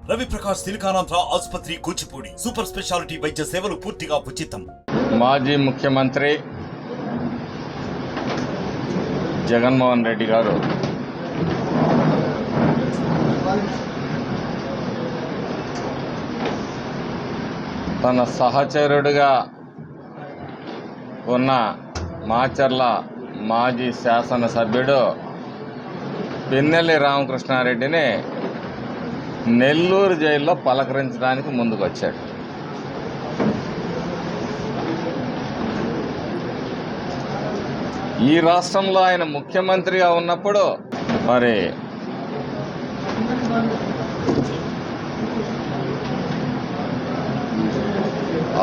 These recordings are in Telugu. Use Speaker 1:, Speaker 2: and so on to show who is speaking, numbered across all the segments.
Speaker 1: రవి ప్రకాష్ సిలికానాంధ్ర ఆసుపత్రి కూచిపూడి సూపర్ స్పెషాలిటీ వైద్య సేవలు పూర్తిగా ఉచితం.
Speaker 2: మాజీ ముఖ్యమంత్రి జగన్మోహన్ రెడ్డి గారు తన సహచరుడిగా ఉన్న మాచర్ల మాజీ శాసనసభ్యుడు పిన్నెల్లి రామకృష్ణారెడ్డిని నెల్లూరు జైల్లో పలకరించడానికి ముందుకొచ్చాడు. ఈ రాష్ట్రంలో ఆయన ముఖ్యమంత్రిగా ఉన్నప్పుడు మరి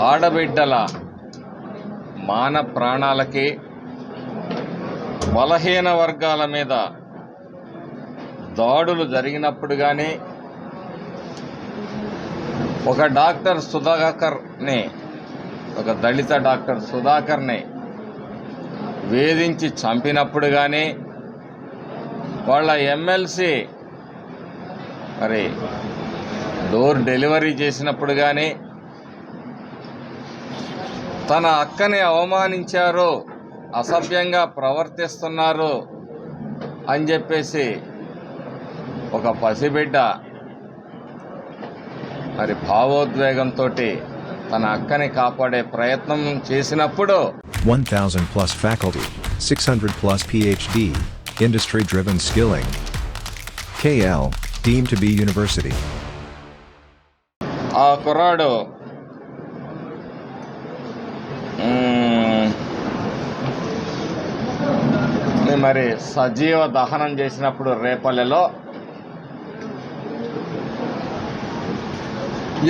Speaker 2: ఆడబిడ్డల మాన ప్రాణాలకి, బలహీన వర్గాల మీద దాడులు జరిగినప్పుడు కానీ, ఒక డాక్టర్ సుధాకర్ని, ఒక దళిత డాక్టర్ సుధాకర్ని వేధించి చంపినప్పుడు కానీ, వాళ్ళ ఎమ్మెల్సీ మరి డోర్ డెలివరీ చేసినప్పుడు కానీ, తన అక్కని అవమానించారు, అసభ్యంగా ప్రవర్తిస్తున్నారు అని చెప్పేసి ఒక పసిబిడ్డ మరి భావోద్వేగంతో తన అక్కని కాపాడే ప్రయత్నం చేసినప్పుడు
Speaker 3: 1,000 plus faculty, 600 plus PhD, industry driven skilling. KL, deemed to be university.
Speaker 2: ఆ కుర్రాడు మరి సజీవ దహనం చేసినప్పుడు రేపల్లెలో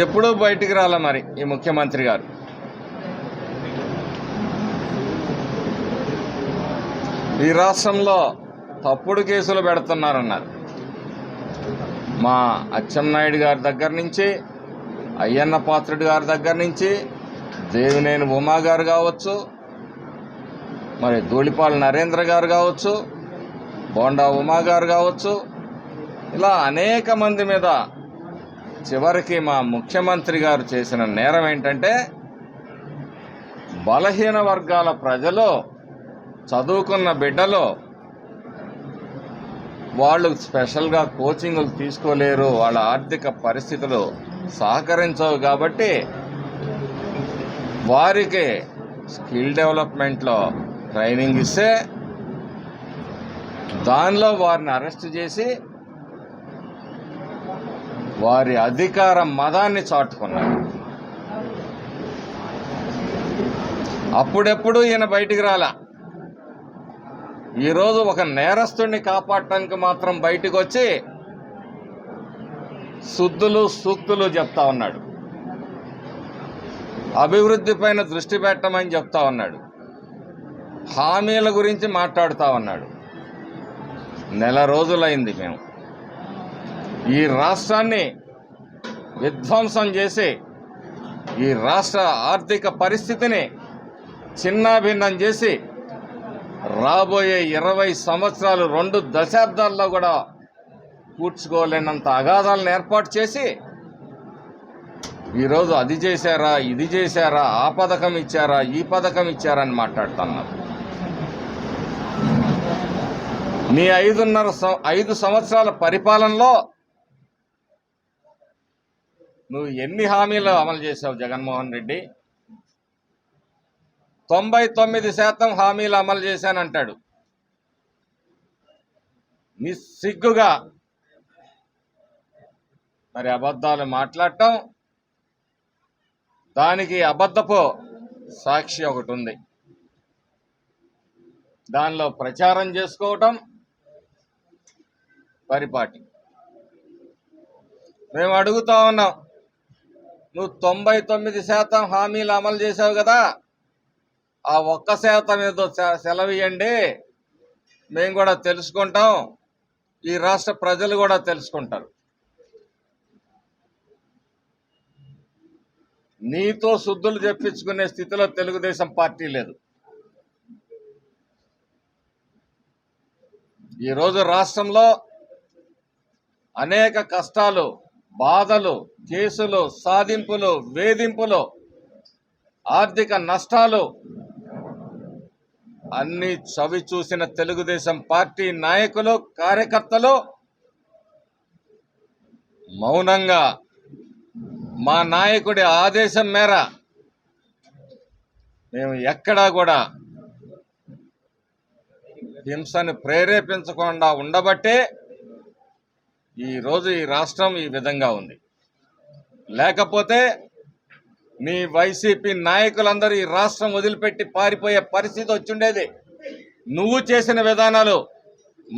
Speaker 2: ఎప్పుడూ బయటికి రాలే మరి ఈ ముఖ్యమంత్రి గారు. ఈ రాష్ట్రంలో తప్పుడు కేసులు పెడుతున్నారన్నారు. మా అచ్చెన్నాయుడు గారి దగ్గర నుంచి, అయ్యన్న పాత్రుడు గారి దగ్గర నుంచి, దేవినేని ఉమా గారు కావచ్చు, మరి ధూళిపాల నరేంద్ర గారు కావచ్చు, బోండా ఉమా గారు కావచ్చు, ఇలా అనేక మంది మీద చివరికి మా ముఖ్యమంత్రి గారు చేసిన నేరం ఏంటంటే, బలహీన వర్గాల ప్రజలు, చదువుకున్న బిడ్డలు, వాళ్ళు స్పెషల్గా కోచింగ్లు తీసుకోలేరు, వాళ్ళ ఆర్థిక పరిస్థితులు సహకరించవు కాబట్టి వారికి స్కిల్ డెవలప్మెంట్లో ట్రైనింగ్ ఇస్తే దానిలో వారిని అరెస్ట్ చేసి వారి అధికార మదాన్ని చాటుకున్నారు. అప్పుడెప్పుడు ఈయన బయటికి రాలా. ఈరోజు ఒక నేరస్తుడిని కాపాడటానికి మాత్రం బయటకు వచ్చి శుద్ధులు సూక్తులు చెప్తా ఉన్నాడు, అభివృద్ధి పైన దృష్టి పెట్టమని చెప్తా ఉన్నాడు, హామీల గురించి మాట్లాడుతూ ఉన్నాడు. నెల రోజులైంది మేము ఈ రాష్ట్రాన్ని విధ్వంసం చేసి, ఈ రాష్ట్ర ఆర్థిక పరిస్థితిని చిన్నాభిన్నం చేసి, రాబోయే 20 సంవత్సరాలు 2 దశాబ్దాల్లో కూడా పూడ్చుకోలేనంత అగాధాలను ఏర్పాటు చేసి, ఈరోజు అది చేశారా, ఇది చేశారా, ఆ పథకం ఇచ్చారా, ఈ పథకం ఇచ్చారా అని మాట్లాడుతున్నారు. నీ 5 సంవత్సరాల పరిపాలనలో నువ్వు ఎన్ని హామీలు అమలు చేశావు జగన్మోహన్ రెడ్డి? 99% హామీలు అమలు చేశానంటాడు. నిస్సిగ్గుగా మరి అబద్ధాలు మాట్లాడటం, దానికి అబద్ధపు సాక్షి ఒకటి ఉంది, దానిలో ప్రచారం చేసుకోవటం పరిపాటి. మేము అడుగుతా ఉన్నాం, నువ్వు 99% హామీలు అమలు చేసావు కదా, ఆ 1% ఏదో సెలవు ఇవ్వండి, మేము కూడా తెలుసుకుంటాం, ఈ రాష్ట్ర ప్రజలు కూడా తెలుసుకుంటారు. నీతో శుద్ధులు చెప్పించుకునే స్థితిలో తెలుగుదేశం పార్టీ లేదు. ఈరోజు రాష్ట్రంలో అనేక కష్టాలు బాధలు, కేసులు, సాధింపులు, వేధింపులు, ఆర్థిక నష్టాలు అన్ని చవి చూసిన తెలుగుదేశం పార్టీ నాయకులు, కార్యకర్తలు మౌనంగా మా నాయకుడి ఆదేశం మేర మేము ఎక్కడా కూడా హింసను ప్రేరేపించకుండా ఉండబట్టే ఈరోజు ఈ రాష్ట్రం ఈ విధంగా ఉంది. లేకపోతే మీ వైసీపీ నాయకులందరూ ఈ రాష్ట్రం వదిలిపెట్టి పారిపోయే పరిస్థితి వచ్చిండేది. నువ్వు చేసిన విధానాలు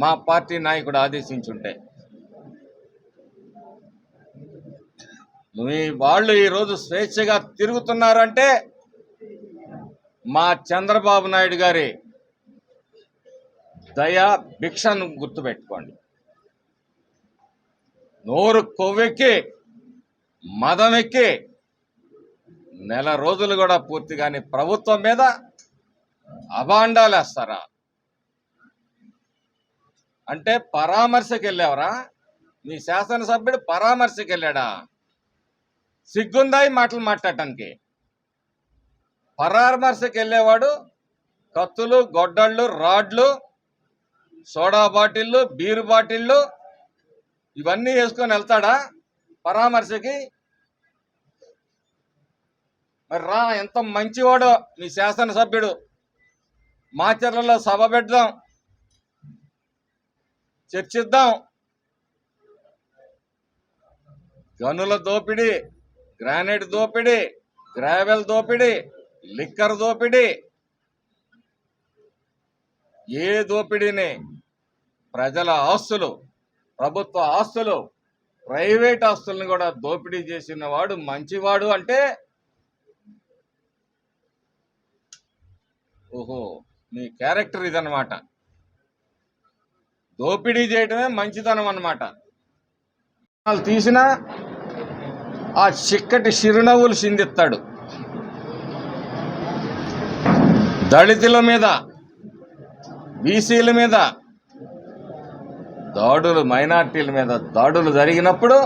Speaker 2: మా పార్టీ నాయకుడు ఆదేశించుంటే. మీ వాళ్ళు ఈరోజు స్వేచ్ఛగా తిరుగుతున్నారంటే మా చంద్రబాబు నాయుడు గారి దయా భిక్షను గుర్తుపెట్టుకోండి. నోరు కొవ్వెక్కి మదమెక్కి నెల రోజులు కూడా పూర్తిగాని ప్రభుత్వం మీద అభాండాలు వేస్తారా? అంటే పరామర్శకు వెళ్ళావరా? మీ శాసనసభ్యుడు పరామర్శకు వెళ్ళాడా? సిగ్గుందా ఈ మాటలు మాట్లాడటానికి? పరామర్శకు వెళ్ళేవాడు కత్తులు, గొడ్డళ్ళు, రాడ్లు, సోడా బాటిళ్ళు, బీరు బాటిళ్ళు ఇవన్నీ వేసుకొని వెళ్తాడా పరామర్శకి? మరి రా, ఎంత మంచివాడో మీ శాసనసభ్యుడు. మాచర్లలో సభ పెడదాం, చర్చిద్దాం. గనుల దోపిడీ, గ్రానైట్ దోపిడీ, గ్రావెల్ దోపిడీ, లిక్కర్ దోపిడీ, ఏ దోపిడీని ప్రజల ఆస్తులు, ప్రభుత్వ ఆస్తులు, ప్రైవేట్ ఆస్తులను కూడా దోపిడీ చేసిన వాడు మంచివాడు అంటే ఓహో మీ క్యారెక్టర్ ఇదన్నమాట. దోపిడీ చేయటమే మంచితనం అన్నమాట. తీసిన ఆ చిక్కటి చిరునవ్వులు చిందిస్తాడు. దళితుల మీద, బీసీల మీద దాడులు, మైనార్టీల మీద దాడులు జరిగినప్పుడు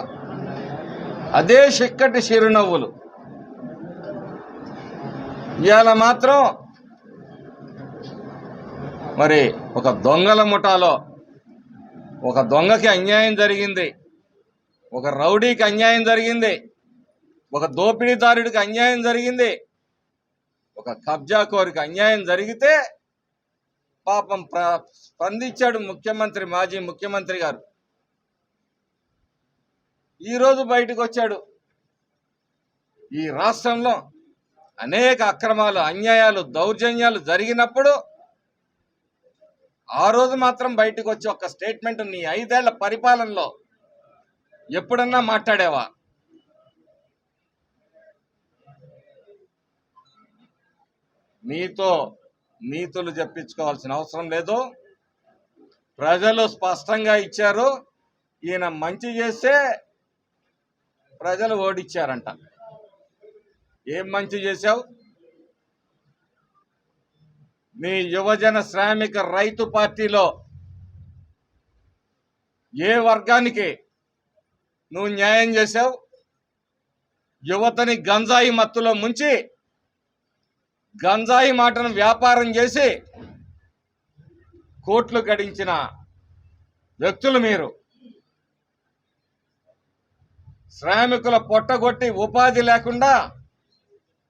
Speaker 2: అదే చిక్కటి చిరునవ్వులు. ఇవాళ మాత్రం మరి ఒక దొంగల ముఠాలో ఒక దొంగకి అన్యాయం జరిగింది, ఒక రౌడీకి అన్యాయం జరిగింది, ఒక దోపిడీదారుడికి అన్యాయం జరిగింది, ఒక కబ్జాకోరికి అన్యాయం జరిగితే పాపం స్పందించాడు ముఖ్యమంత్రి, మాజీ ముఖ్యమంత్రి గారు. ఈరోజు బయటకు వచ్చాడు. ఈ రాష్ట్రంలో అనేక అక్రమాలు, అన్యాయాలు, దౌర్జన్యాలు జరిగినప్పుడు ఆ రోజు మాత్రం బయటకు వచ్చి ఒక స్టేట్మెంట్ నీ 5 ఏళ్ల పరిపాలనలో ఎప్పుడన్నా మాట్లాడావా? నీతో నీతులు చెప్పించుకోవాల్సిన అవసరం లేదు. ప్రజలు స్పష్టంగా ఇచ్చారు. ఈయన మంచి చేస్తే ప్రజలు ఓడిచ్చారంట. ఏం మంచి చేశావు? నీ యువజన శ్రామిక రైతు పార్టీలో ఏ వర్గానికి నువ్వు న్యాయం చేశావు? యువతని గంజాయి మత్తులో ముంచి గంజాయి మాటను వ్యాపారం చేసి కోట్లు గడించిన వ్యక్తులు మీరు. శ్రామికుల పొట్టగొట్టి ఉపాధి లేకుండా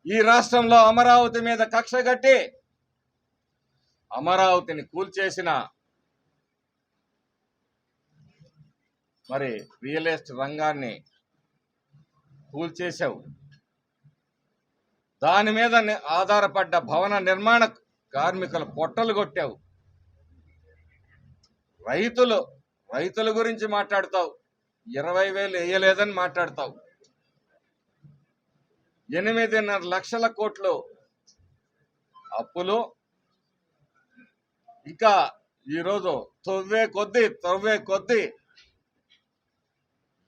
Speaker 2: ఈ రాష్ట్రంలో అమరావతి మీద కక్ష కట్టి అమరావతిని కూల్చేసిన మరి రియల్ ఎస్టేట్ రంగాన్ని కూల్చేశావు. దాని మీద ఆధారపడ్డ భవన నిర్మాణ కార్మికుల పొట్టలు కొట్టావు. రైతుల గురించి మాట్లాడతావు. 20,000 వేయలేదని మాట్లాడతావు. 8.5 లక్షల కోట్లు అప్పులు. ఇంకా ఈరోజు తవ్వే కొద్దీ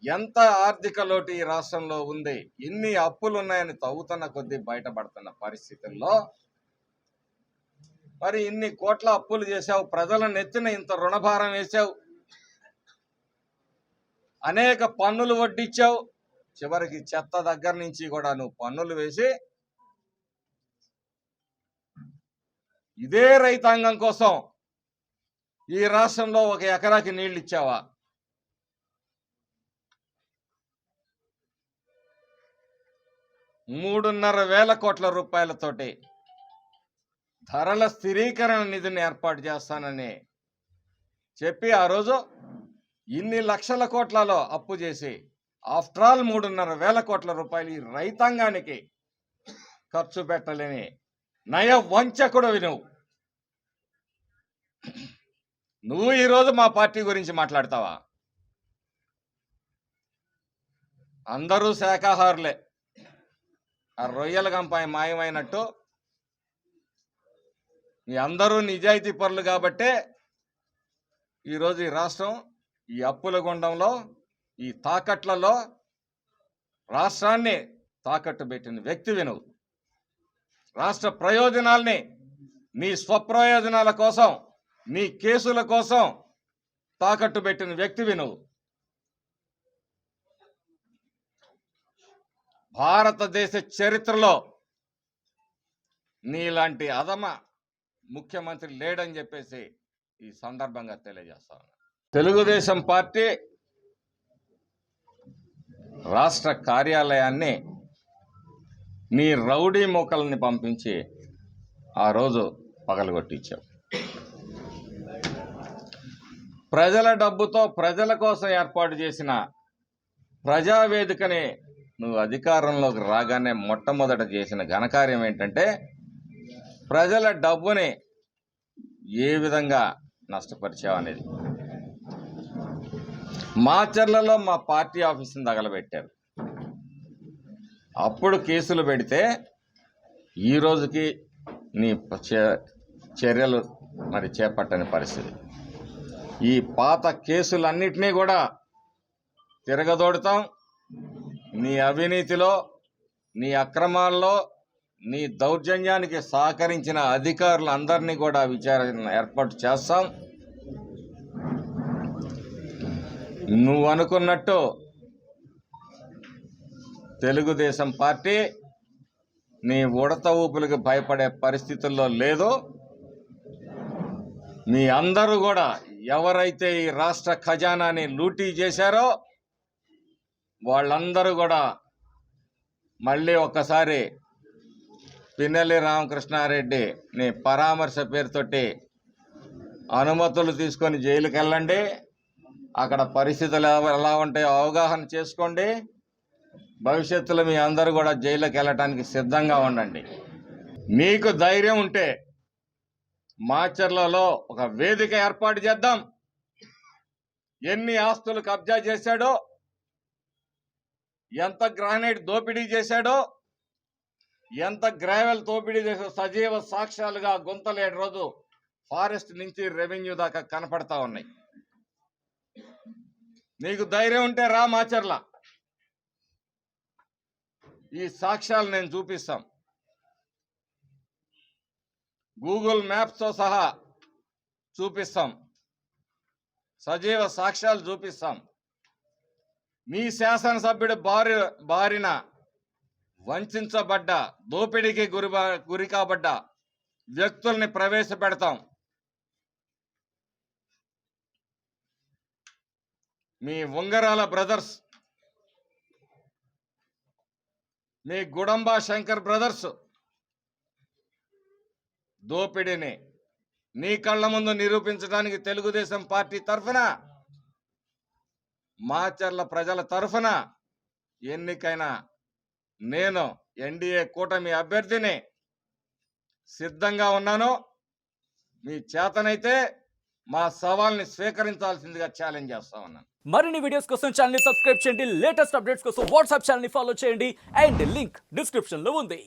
Speaker 2: ఎంత ఆర్థిక లోటు ఈ రాష్ట్రంలో ఉంది, ఎన్ని అప్పులు ఉన్నాయని తవ్వుతున్న కొద్దీ బయటపడుతున్న పరిస్థితుల్లో మరి ఇన్ని కోట్ల అప్పులు చేశావు. ప్రజల నెత్తిన ఇంత రుణభారం వేశావు. అనేక పన్నులు వడ్డించావు. చివరికి చెత్త దగ్గర నుంచి కూడా నువ్వు పన్నులు వేసి ఇదే రైతాంగం కోసం ఈ రాష్ట్రంలో 1 ఎకరాకి నీళ్లు ఇచ్చావా? $3,500 కోట్ల ధరల స్థిరీకరణ నిధిని ఏర్పాటు చేస్తానని చెప్పి ఆ రోజు ఇన్ని లక్షల కోట్లలో అప్పు చేసి ఆఫ్టర్ ఆల్ $3,500 కోట్ల ఈ రైతాంగానికి ఖర్చు పెట్టలేని నయ వంచకుడవి నువ్వు ఈరోజు మా పార్టీ గురించి మాట్లాడతావా? అందరూ శాఖాహారులే. ఆ రొయ్యల గంపాయి మాయమైనట్టు మీ అందరూ నిజాయితీ పరులు కాబట్టే ఈరోజు ఈ రాష్ట్రం ఈ అప్పుల గుండంలో, ఈ తాకట్లలో రాష్ట్రాన్ని తాకట్టు పెట్టిన వ్యక్తివి నువ్వు. రాష్ట్ర ప్రయోజనాల్ని నీ స్వప్రయోజనాల కోసం, నీ కేసుల కోసం తాకట్టు పెట్టిన వ్యక్తివి నువ్వు. భారతదేశ చరిత్రలో నీలాంటి అధమ ముఖ్యమంత్రి లేడని చెప్పేసి ఈ సందర్భంగా తెలియజేస్తా ఉన్నా. తెలుగుదేశం పార్టీ రాష్ట్ర కార్యాలయాన్ని నీ రౌడీ మూకల్ని పంపించి ఆ రోజు పగలగొట్టించావు. ప్రజల డబ్బుతో ప్రజల కోసం ఏర్పాటు చేసిన ప్రజావేదికని నువ్వు అధికారంలోకి రాగానే మొట్టమొదట చేసిన ఘనకార్యం ఏంటంటే ప్రజల డబ్బుని ఏ విధంగా నష్టపరిచావు అనేది. మాచర్లలో మా పార్టీ ఆఫీసుని తగలబెట్టారు. అప్పుడు కేసులు పెడితే ఈ రోజుకి నీ చర్యలు మరి చేపట్టని పరిస్థితి. ఈ పాత కేసులన్నిటినీ కూడా తిరగదోడుతాం. నీ అవినీతిలో, నీ అక్రమాల్లో, నీ దౌర్జన్యానికి సహకరించిన అధికారులందరినీ కూడా విచారణ ఏర్పాటు చేస్తాం. నువ్వు అనుకున్నట్టు తెలుగుదేశం పార్టీ నీ ఉడత ఊపులకు భయపడే పరిస్థితుల్లో లేదు. మీ అందరూ కూడా ఎవరైతే ఈ రాష్ట్ర ఖజానాని లూటీ చేశారో వాళ్ళందరూ కూడా మళ్ళీ ఒక్కసారి పిన్నెల్లి రామకృష్ణారెడ్డిని పరామర్శ పేరుతోటి అనుమతులు తీసుకొని జైలుకి వెళ్ళండి. అక్కడ పరిస్థితులు ఎలా ఉంటాయో అవగాహన చేసుకోండి. భవిష్యత్తులో మీ అందరూ కూడా జైలుకి వెళ్ళటానికి సిద్ధంగా ఉండండి. మీకు ధైర్యం ఉంటే మాచర్లలో ఒక వేదిక ఏర్పాటు చేద్దాం. ఎన్ని ఆస్తులు కబ్జా చేశాడో, ఎంత గ్రానైట్ దోపిడీ చేశాడో, ఎంత గ్రావెల్ దోపిడీ చేశాడో సజీవ సాక్ష్యాలుగా గుంతలేడు రోజు ఫారెస్ట్ నుంచి రెవెన్యూ దాకా కనపడతా ఉన్నాయి. నీకు ధైర్యం ఉంటే రా మాచర్ల, ఈ సాక్ష్యాలు నేను చూపిస్తాం. గూగుల్ మ్యాప్స్తో సహా చూపిస్తాం. సజీవ సాక్ష్యాలు చూపిస్తాం. మీ శాసనసభ్యుడు బారిన వంచబడ్డ, దోపిడీకి గురి కాబడ్డ వ్యక్తుల్ని ప్రవేశపెడతాం. మీ ఉంగరాల బ్రదర్స్, మీ గుడంబా శంకర్ బ్రదర్స్ దోపిడీని నీ కళ్ళ ముందు నిరూపించడానికి తెలుగుదేశం పార్టీ తరఫున, మాచర్ల ప్రజల తరఫున ఎన్నికైన నేను ఎన్డీఏ కూటమి అభ్యర్థిని సిద్ధంగా ఉన్నాను. మీ చేతనైతే మా సవాల్ని స్వీకరించాల్సిందిగా ఛాలెంజ్ చేస్తా ఉన్నాను.
Speaker 4: మరిన్ని వీడియోస్ కోసం ఛానల్ ని సబ్స్క్రైబ్ చేయండి. లేటెస్ట్ అప్డేట్స్ కోసం వాట్సాప్ ఛానల్ ని ఫాలో చేయండి. అండ్ లింక్ డిస్క్రిప్షన్ లో ఉంది.